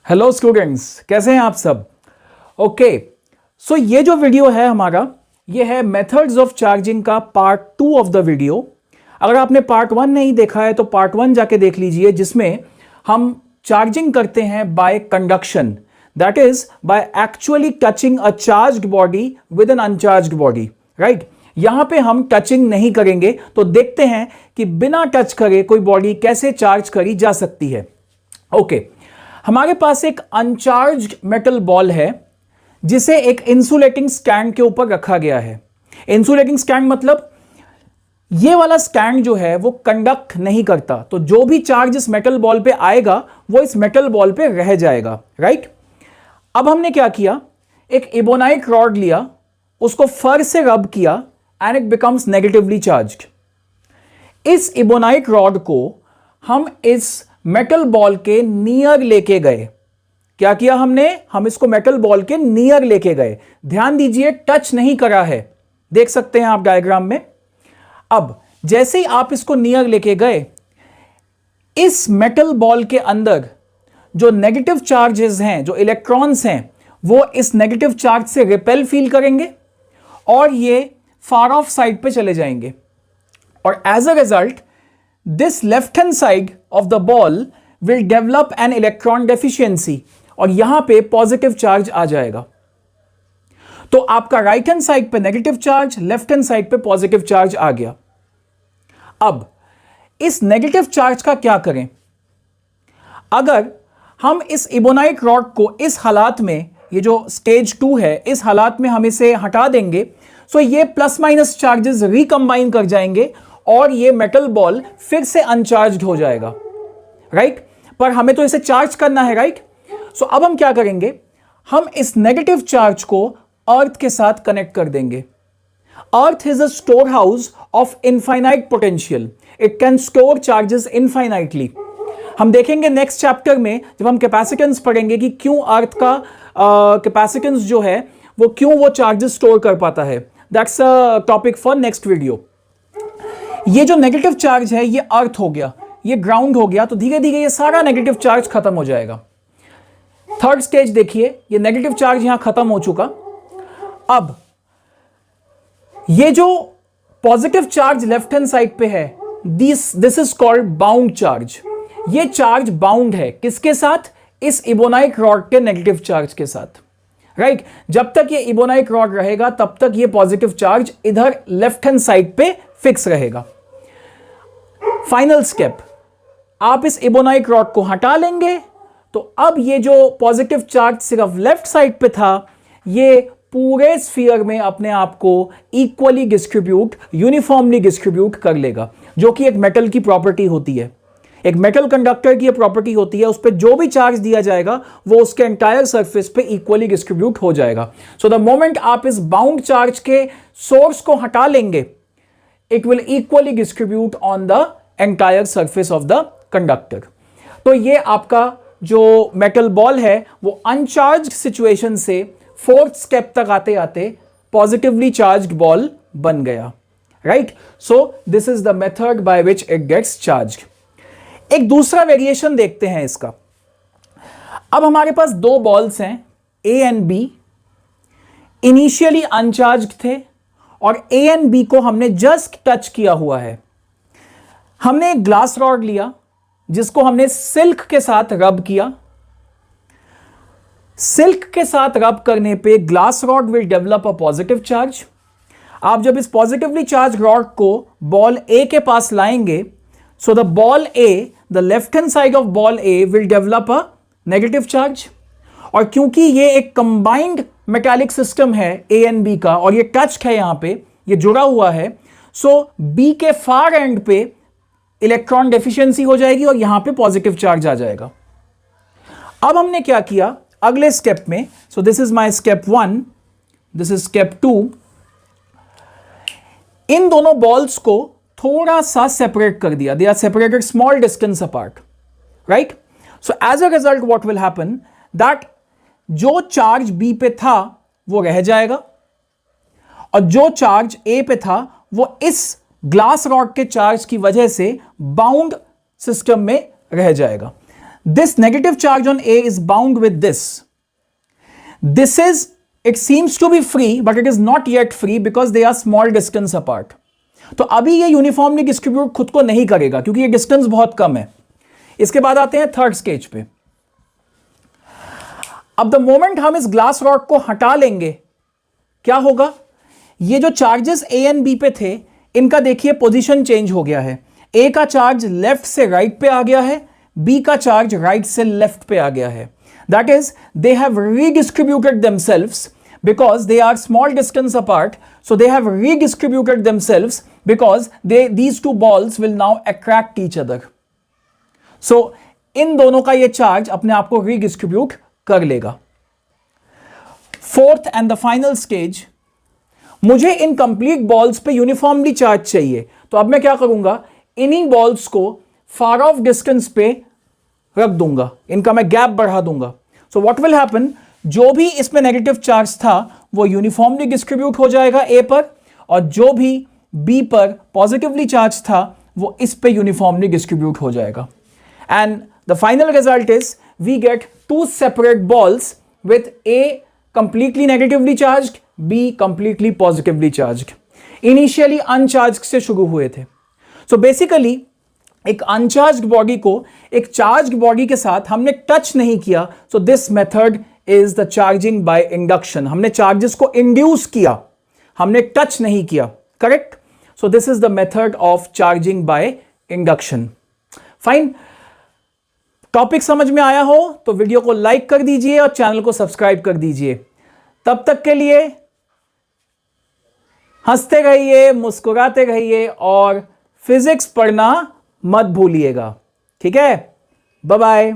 Hello students, कैसे हैं आप सब? ओके, सो ये जो वीडियो है हमारा, ये है मेथड्स ऑफ चार्जिंग का पार्ट 2 ऑफ द वीडियो। अगर आपने पार्ट 1 नहीं देखा है तो पार्ट 1 जाके देख लीजिए, जिसमें हम चार्जिंग करते हैं by conduction, that is by actually touching a charged body with an uncharged body, right. यहां पे हम टचिंग नहीं करेंगे, तो देखते हैं कि बिना टच करे कोई बॉडी कैसे चार्ज करी जा सकती है। ओके, हमारे पास एक अनचार्ज्ड मेटल बॉल है जिसे एक इंसुलेटिंग स्टैंड के ऊपर रखा गया है। इंसुलेटिंग स्टैंड मतलब ये वाला स्टैंड जो है वो कंडक्ट नहीं करता, तो जो भी चार्ज इस मेटल बॉल पे आएगा वो इस मेटल बॉल पे रह जाएगा, राइट। अब हमने क्या किया, एक इबोनाइट रॉड लिया, उसको फर से रब किया and it becomes negatively charged. इस इबोनाइट रॉड को हम इस मेटल बॉल के नियर लेके गए। क्या किया हमने, हम इसको मेटल बॉल के नियर लेके गए। ध्यान दीजिए, टच नहीं करा है, देख सकते हैं आप डायग्राम में। अब जैसे ही आप इसको नियर लेके गए, इस मेटल बॉल के अंदर जो नेगेटिव चार्जेस हैं, जो इलेक्ट्रॉन्स हैं, वो इस नेगेटिव चार्ज से रिपेल फील करेंगे और ये फार ऑफ साइड पे चले जाएंगे। और as a result this left hand side of the ball will develop an electron deficiency और यहां पे पॉजिटिव चार्ज आ जाएगा। तो आपका राइट हैंड साइड पे negative charge, left hand side पे पॉजिटिव चार्ज आ गया। अब इस नेगेटिव चार्ज का क्या करें? अगर हम इस इबोनाइट रॉड को इस हालात में, ये जो स्टेज 2 है, इस हालात में हम इसे हटा देंगे, सो ये प्लस माइनस चार्जेस रिकंबाइन कर जाएंगे और ये मेटल बॉल फिर से अनचार्ज्ड हो जाएगा, राइट। पर हमें तो इसे चार्ज करना है, राइट। सो अब हम क्या करेंगे, हम इस नेगेटिव चार्ज को अर्थ के साथ कनेक्ट कर देंगे। Earth is a store house of infinite potential, it can store charges infinitely. हम देखेंगे नेक्स्ट चैप्टर में, जब हम कैपेसिटेंस पढ़ेंगे, कि क्यों अर्थ का कैपेसिटेंस जो है वो क्यों वो चार्जेस स्टोर कर पाता है। That's a topic for next video. ये जो नेगेटिव चार्ज है ये अर्थ हो गया, ये ग्राउंड हो गया, तो धीरे धीरे ये सारा नेगेटिव चार्ज खत्म हो जाएगा। थर्ड स्टेज देखिए, ये नेगेटिव चार्ज यहां खत्म हो चुका। अब ये जो positive charge left hand side पे है, this is called bound charge. ये चार्ज बाउंड है किसके साथ? इस इबोनाइट रॉड के नेगेटिव चार्ज के साथ, राइट। जब तक ये इबोनाइट रॉड रहेगा तब तक ये पॉजिटिव चार्ज इधर लेफ्ट हैंड साइड पे फिक्स रहेगा। फाइनल स्टेप, आप इस इबोनाइट रॉड को हटा लेंगे, तो अब ये जो पॉजिटिव चार्ज सिर्फ लेफ्ट साइड पे था, ये पूरे स्फीयर में अपने आप को इक्वली डिस्ट्रीब्यूट, यूनिफॉर्मली डिस्ट्रीब्यूट कर लेगा, जो कि एक मेटल की प्रॉपर्टी होती है। एक मेटल कंडक्टर की प्रॉपर्टी होती है, उस पर जो भी चार्ज दिया जाएगा वो उसके एंटायर सरफेस पे इक्वली डिस्ट्रीब्यूट हो जाएगा। सो द मोमेंट आप इस बाउंड चार्ज के सोर्स को हटा लेंगे, it will equally distribute on the entire surface of the conductor। तो ये आपका जो मेटल बॉल है वो अनचार्ज्ड सिचुएशन से फोर्थ स्टेप तक आते आते पॉजिटिवली चार्ज्ड बॉल बन गया, right. So this is the method by which it gets charged. एक दूसरा वेरिएशन देखते हैं इसका। अब हमारे पास दो बॉल्स हैं, A and B, initially uncharged थे और ए एंड बी को हमने जस्ट टच किया हुआ है। हमने एक ग्लास रॉड लिया जिसको हमने सिल्क के साथ रब किया। सिल्क के साथ रब करने पे glass rod will develop a positive charge. आप जब इस पॉजिटिवली चार्ज रॉड को बॉल ए के पास लाएंगे, so the ball A, the left hand side of ball A will develop a negative charge. और क्योंकि ये एक कंबाइंड मेटालिक सिस्टम है ए एंड बी का, और ये टच है, यहां पे ये जुड़ा हुआ है, सो बी के फार एंड पे इलेक्ट्रॉन डेफिशिएंसी हो जाएगी और यहां पे पॉजिटिव चार्ज आ जाएगा। अब हमने क्या किया अगले स्टेप में, so this is my step 1, this is step 2। इन दोनों बॉल्स को थोड़ा सा सेपरेट कर दिया, they are separated small distance apart, right. So as a result what will happen, that जो चार्ज बी पे था वो रह जाएगा और जो चार्ज ए पे था वो इस ग्लास रॉड के चार्ज की वजह से बाउंड सिस्टम में रह जाएगा। this negative charge on A is bound with this. This is, it seems to be free, but it is not yet free because they are small distance apart. तो अभी ये uniformly distribute खुद को नहीं करेगा क्योंकि ये डिस्टेंस बहुत कम है. इसके बाद आते हैं थर्ड स्टेज पे. अब द मोमेंट हम इस ग्लास रॉड को हटा लेंगे, क्या होगा? ये जो चार्जेस ए एंड बी पे थे, इनका देखिए पोजीशन चेंज हो गया है. ए का चार्ज लेफ्ट से राइट पे आ गया है, बी का चार्ज राइट से लेफ्ट पे आ गया है. That is they have redistributed themselves because they are small distance apart, so they have redistributed themselves because these two balls will now attract each other. So इन दोनों का ये charge अपने आप को redistribute कर लेगा. Fourth and the final stage, मुझे in complete balls पे यूनिफॉर्मली चार्ज चाहिए, तो अब मैं क्या करूंगा? इन्हीं बॉल्स को फार ऑफ डिस्टेंस पे रख दूंगा, इनका मैं गैप बढ़ा दूंगा. सो व्हाट विल हैपन, जो भी इसमें नेगेटिव चार्ज था वो यूनिफॉर्मली डिस्ट्रीब्यूट हो जाएगा ए पर, और जो भी बी पर पॉजिटिवली चार्ज था वो इस पे यूनिफॉर्मली डिस्ट्रीब्यूट हो जाएगा. And the final result is we get two separate balls with A completely negatively charged, B completely positively charged. Initially uncharge से शुरू हुए थे. सो बेसिकली एक अनचार्ज्ड बॉडी को एक चार्ज्ड बॉडी के साथ हमने टच नहीं किया, so this method is the charging by induction. हमने चार्जेस को इंड्यूस किया, हमने टच नहीं किया. Correct? So this is the method of charging by induction. Fine. Topic समझ में आया हो तो वीडियो को लाइक कर दीजिए और चैनल को सब्सक्राइब कर दीजिए. तब तक के लिए हंसते रहिए, मुस्कुराते रहिए और फिजिक्स पढ़ना मत भूलिएगा. ठीक है? Bye bye.